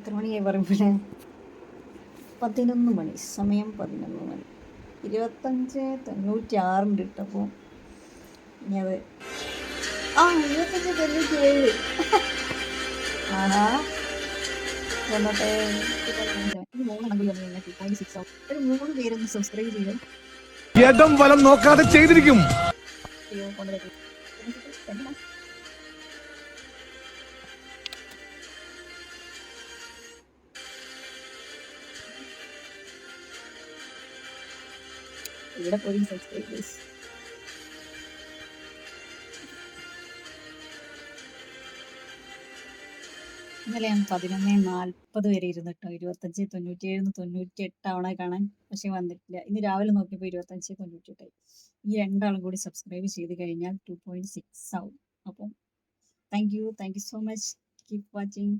എത്ര മണിയായി പറയുമ്പോൾ 11 മണി, സമയം 11 മണി. 2596 ഉണ്ട് കേട്ടപ്പോൾ ഇനി അത് 2597 ആണാ വന്നോട്ടെ. 2.6 ആവും. ഒരു 3 പേരൊന്ന് സബ്സ്ക്രൈബ് ചെയ്യും. ഇടം വലം നോക്കാതെ ചെയ്തിരിക്കും. ഇവിടെ പോയി സബ്സ്ക്രൈബേഴ്സ് ഇന്നലെ ഞാൻ 11:40 വരെ ഇരുന്നു കേട്ടോ. 2597 98 ആവണേ കാണാൻ, പക്ഷെ വന്നിട്ടില്ല. ഇന്ന് രാവിലെ നോക്കിയപ്പോൾ 2598 ആയി. ഈ രണ്ടാളും കൂടി സബ്സ്ക്രൈബ് ചെയ്ത് കഴിഞ്ഞാൽ 2.6 ആവും. അപ്പം thank you so much. Keep watching.